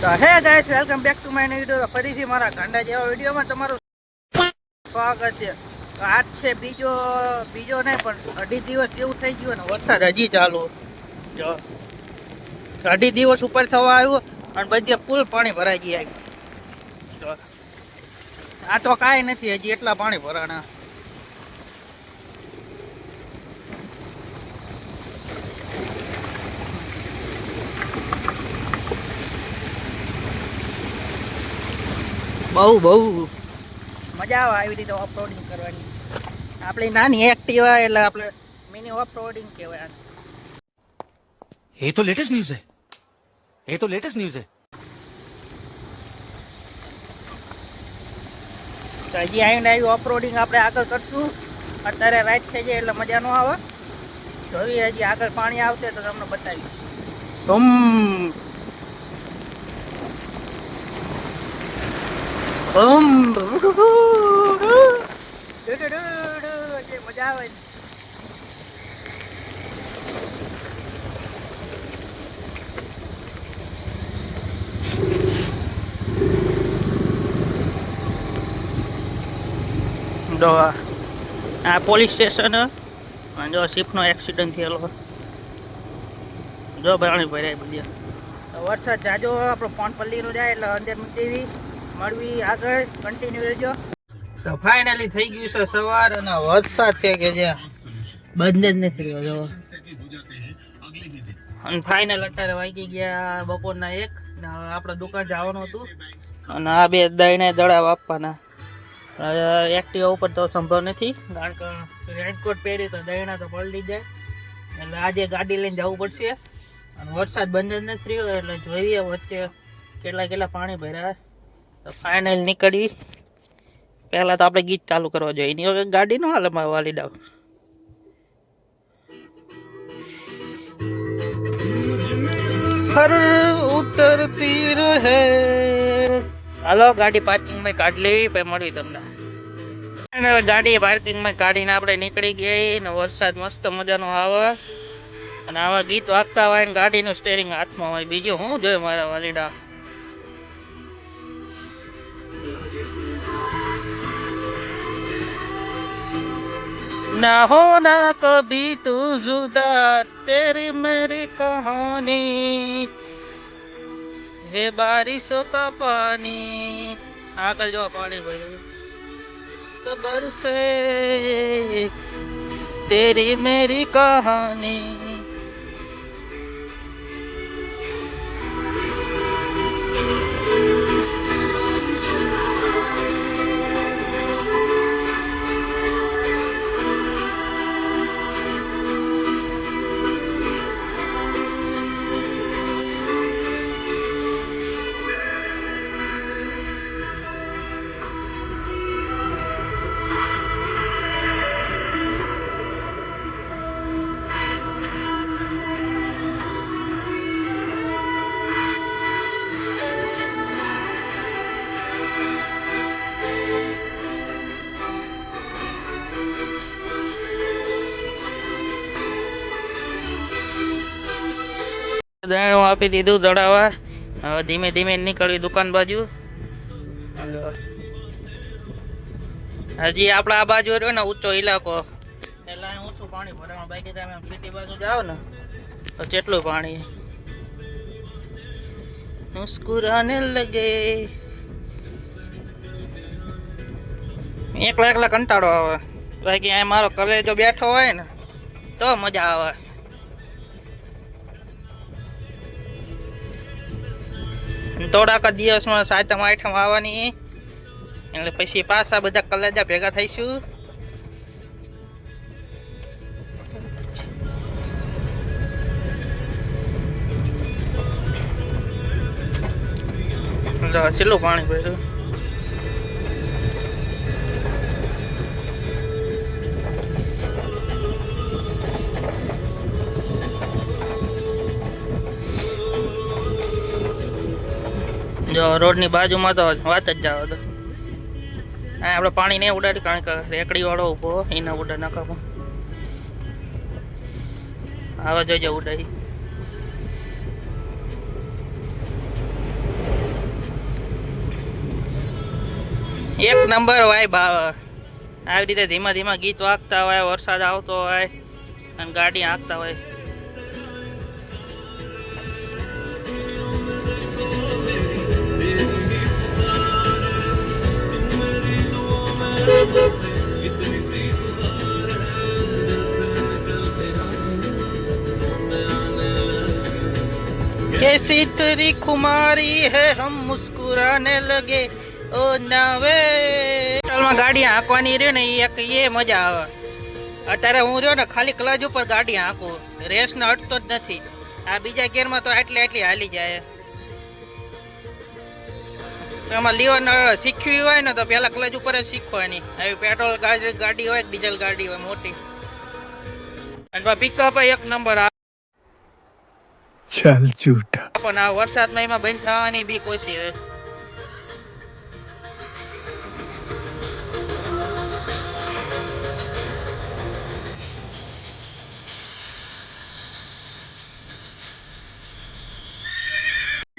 તો હે guys, welcome back to my new video. ફરીથી મારા ગાંડા જેવા વિડીયોમાં તમારું સ્વાગત છે. આજ છે બીજો નહીં પણ અઢી દિવસ જેવું થઈ ગયું ને વરસાદ હજી ચાલુ. જો અઢી દિવસ ઉપર થવા આવ્યું અને બધે ફૂલ પાણી ભરાઈ ગયા. તો આ તો કાંઈ નથી, હજી એટલા પાણી ભરાણા. બહુ મજા આવે આવી રીતે ઓફરોડિંગ કરવાની. આપણી નાની એક્ટિવા એટલે આપણે મિની ઓફરોડિંગ કહેવાય. ये तो लेटेस्ट न्यूज़ है, ये तो लेटेस्ट न्यूज़ है. તો હજી આવીને આવી ઓફરોડિંગ આપણે આગળ કરશું. અત્યારે રાઈટ થઈ જાય એટલે મજા ન આવે. જોઈએ હજી આગળ પાણી આવશે તો તમને બતાવીશ. મજા આવે. જો આ પોલીસ સ્ટેશન જો શિપનો એક્સિડન્ટ થયેલો. જો પાણી ભરાય બધી. વરસાદ જાજો આપણો ફોન પલ્લીનો જાય એટલે અંદર મૂકી મળવી આગળ કન્ટિન્યુ રહેજો. તો ફાઇનલી થઈ ગયું છે સવાર અને વરસાદ છે કે જે બંધ જ નથી રહ્યો. જો અને ફાઇનલ અત્યારે વાગી ગયા બપોરના 1 ને હવે આપણે દુકાન જવાનું હતું અને આ બે દઈને દડાવ આપવાના. એક્ટિવા ઉપર તો સંભવ નથી કારણ કે રેનકોટ પહેરી તો દહીણા તો પલળી જાય એટલે આજે ગાડી લઈને જવું પડશે. અને વરસાદ બંધ જ નથી રહ્યો એટલે જોઈએ વચ્ચે કેટલા પાણી ભર્યા. તો ફાઇનલ નીકળવી પહેલાં તો આપણે ગીત ચાલુ કરવા જોઈએ. એની વગર ગાડી નો હાલે મારે વાલી ડાવ. હર ઉતરતી રહે. હાલો ગાડી પાર્કિંગમાં કાઢી લેવી પછી મળવી તમને. ગાડી પાર્કિંગમાં કાઢીને આપણે નીકળી ગઈ ને વરસાદ મસ્ત મજાનો આવે અને આવા ગીત વાગતા હોય ને ગાડીનું સ્ટેરિંગ હાથમાં હોય. બીજું શું જોઈએ મારા વાલીડા. ના હોના કભી તું જુદા તેરી મેરી કહાની હે બારિશો કા પાની. આગળ જો પાણી ભર્યું તો બરસે તેરી મેરી કહાની. દહીણું આપી દીધું દડાવા. હવે ધીમે ધીમે નીકળવી દુકાન બાજુ. હજી આપણા આ બાજુ રહ્યો ને ઊંચો ઇલાકો એટલે ઊંચું પાણી ભરાવાનું. બાકી તમે સિટી બાજુ જાઓ ને તો કેટલું પાણી. મુસ્કુરાને લગે. એકલા કંટાળો આવે. બાકી આ મારો કલેજો બેઠો હોય ને તો મજા આવે. થોડાક દિવસમાં 7મ 8મ આવવાની એટલે પછી પાછા બધા કલેજા ભેગા થઈશું. ચેટલું પાણી ભર્યું. જો રોડની બાજુમાં તો વાત જ જાવ તો આપણે પાણી નહીં ઉડાડી કારણ કે રેકડી વાળો ઉભો એના ઉડા નાખામાં આવા જોઈજો ઉડાઈ. એક નંબર હોય ભાવ આવી રીતે ધીમા ધીમા ગીત વાગતા હોય, વરસાદ આવતો હોય અને ગાડી હાંકતા હોય. कैसी तेरी खुमारी है हम मुस्कुराने लगे ओ नावे. હોટલમાં ગાડી હાંકવાની રહ્યો ને એક એ મજા આવે. અત્યારે હું રહ્યો ને ખાલી ક્લચ ઉપર ગાડી હાંકું, રેસ ને અટતો જ નથી. આ બીજા ગેરમાં તો આટલી હાલી જાય. એમાં લીવર શીખવી હોય ને તો પેલા ક્લચ ઉપર જ શીખવાની. આવી પેટ્રોલ ગાડી હોય ડીઝલ ગાડી હોય મોટી, અને પિકઅપ એક નંબર. चल झूठा. પણ આ વરસાદમાં એમાં બંધ થવાની બી ઓછી છે.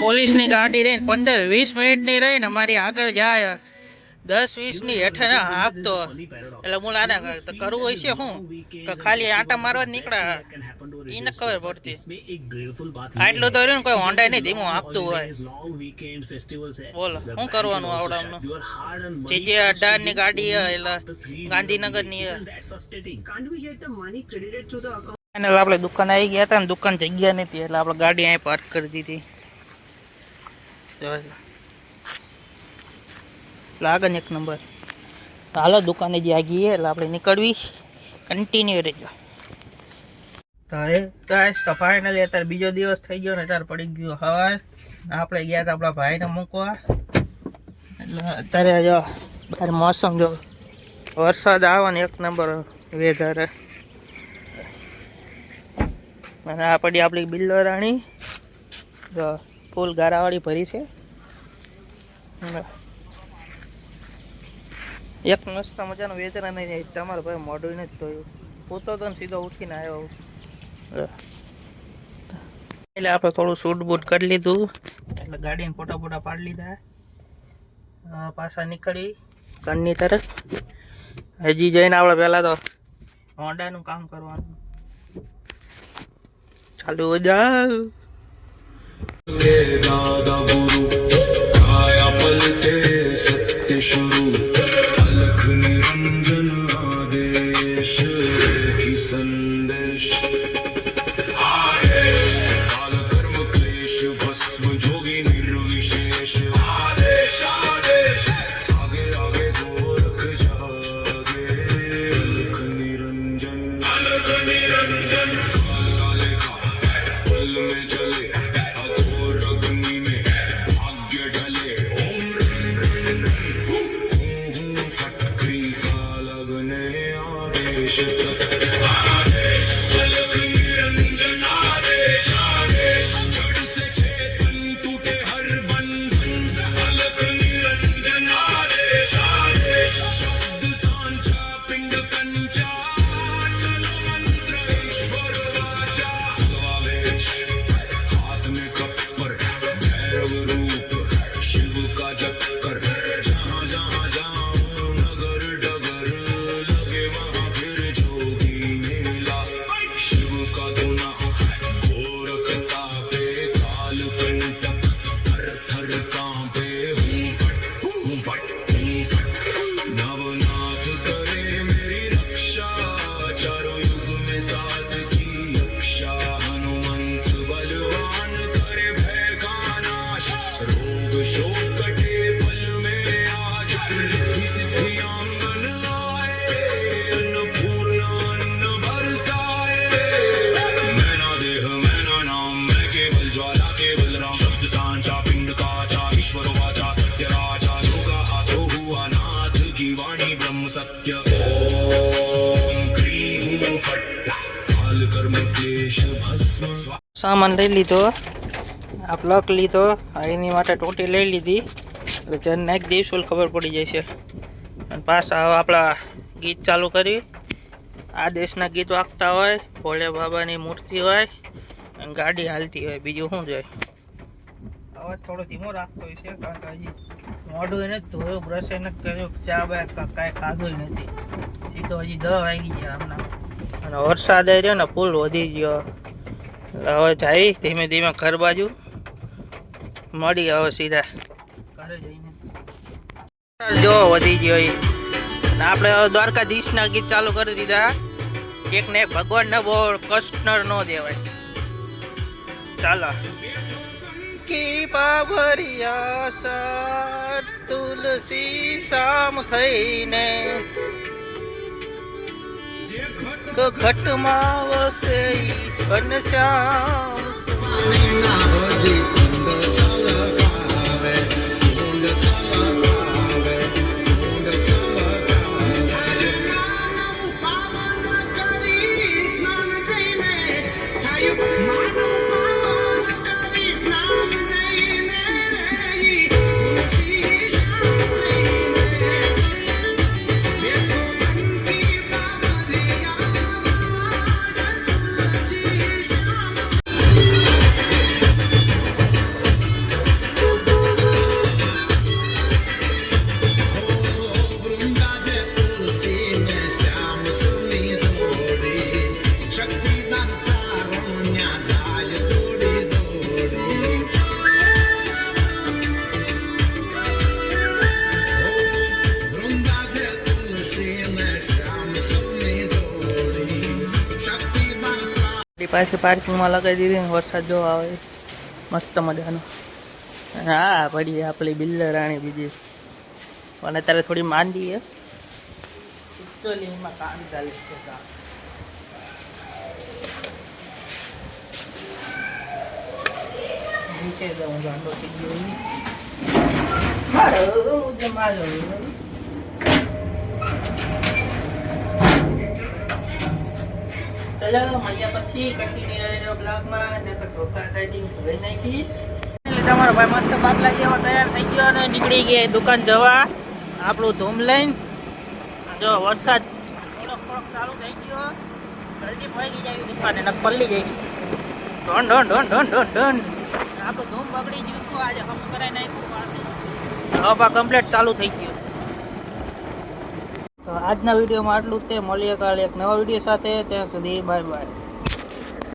પોલીસની ગાડી રહીને 15-20 મિનિટની રહીને અમારી આગળ જાય, 10-20 ની હેઠે ના હાંકતો. એટલે હું આને કરવું હોય છે શું કે ખાલી આટા મારવા જ નીકળ્યા, એને ખબર પડતી. આટલું તો રહ્યું ને કોઈ હોન્ડા નહીં ધીમું હાંકતું હોય. બોલો શું કરવાનું આવડાનું. જે 18 ની ગાડી એટલે ગાંધીનગર ની. આપણે દુકાન આવી ગયા હતા ને દુકાન જગ્યા નથી એટલે આપણે ગાડી અહીં પાર્ક કરી દીધી. આગળ એક નંબર. હાલો દુકાને જે આગી એટલે આપણે નીકળવી, કન્ટિન્યુ રહેજો. તો ફાઇનલી અત્યારે બીજો દિવસ થઈ ગયો ને અત્યારે પડી ગયો હવાર. આપણે ગયા હતા આપણા ભાઈને મૂકવા, એટલે અત્યારે જો બહાર મોસમ જો વરસાદ આવે ને એક નંબર વેધર. અને આ પડી આપણી બિલ્લો રાણી જો ફૂલ ગારાવાળી ભરી છે. એક મસ્ત મજાનો વેધર. અને તમારો ભાઈ મોઢું નથી ધોયું, પૂતો તો સીધો ઉઠીને આવ્યો. એટલે આપણે થોડું શૂટ બૂટ કરી લીધું, એટલે ગાડીને ફોટા પાડી લીધા. પાછા નીકળી ઘરની તરફ. હજી જઈને આપણે પહેલાં તો હોન્ડાનું કામ કરવાનું ચાલુ જાવ. दादा गुरु आया पलटे सत्य शुरू अलख निरंजन आदेश की संदेश काल कर्म क्लेश भस्म जोगी निर्विशेष आदेश आदेश आगे आगे गोरख जागे अलख निरंजन काल काले का पल में जले સામાન લઈ લીધો, આ પ્લગ લીધો, એની માટે ટોટી લઈ લીધી. એટલે જન નાખી દઈશું ખબર પડી જાય છે. અને પાછા આપણા ગીત ચાલુ કરી. આ દેશના ગીત વાગતા હોય, ભોળે બાબાની મૂર્તિ હોય અને ગાડી હાલતી હોય, બીજું શું જાય. અવાજ થોડો ધીમો રાખતો હોય છે કારણ કે હજી મોઢું એને જ ધોયું, બ્રશ એને જ કર્યું, ચા બે કાંઈ ખાધું નથી. સીધો હજી 10 વાગી ગયા હમણાં. અને વરસાદ આવી રહ્યો ને ફૂલ વધી ગયો. હવે જાય ધીમે ધીમે ઘર બાજુ મળી હવે સીધા ઘરે જઈને. જો વધી ગયો એ. અને આપણે હવે દ્વારકાધીશના ગીત ચાલુ કરી દીધા. એક ને એક ભગવાનને બહુ કષ્ટ ન દેવાય. ચાલો કી પાવરિયા સર તુલસી શામ થઈને ઘટમાં વસે ઘનશ્યામ. પાછી પાર્કિંગમાં લગાવી દીધી. વરસાદ જો આવે મસ્ત મજાનો. હા પડી આપણી બિલ્લરાણી બીજી અને અત્યારે થોડી માંદી છે. એમાં કામ ચાલે છે. નીચે જાઉં ગાંડો થઈ ગયો મારો. ચલો મળ્યા પછી કન્ટિન્યુ રહેજો બ્લોગમાં. ને તો ઢોકા ખાઈ ધોઈ નાખીશ. એટલે તમારો ભાઈ મસ્ત બાટલા જેવો તૈયાર થઈ ગયો અને નીકળી ગયા દુકાન જવા આપણું ધૂમ લઈને. જો વરસાદ થોડોક ચાલુ થઈ ગયો. જલ્દી પહોંચી જાય દુકાને ને પલ્લી જઈશ. ઢોન ઢોન ઢોન ઢોન ઢોન ઢોન. આપણું ધૂમ બગડી ગયું હતું. આજે હમ કરાવી નાખ્યું પાછું. હવા કમ્પ્લીટ ચાલુ થઈ ગયું. તો આજના વિડીયોમાં આટલું જ તે. મળીએ કાલે એક નવા વિડીયો સાથે. ત્યાં સુધી બાય બાય.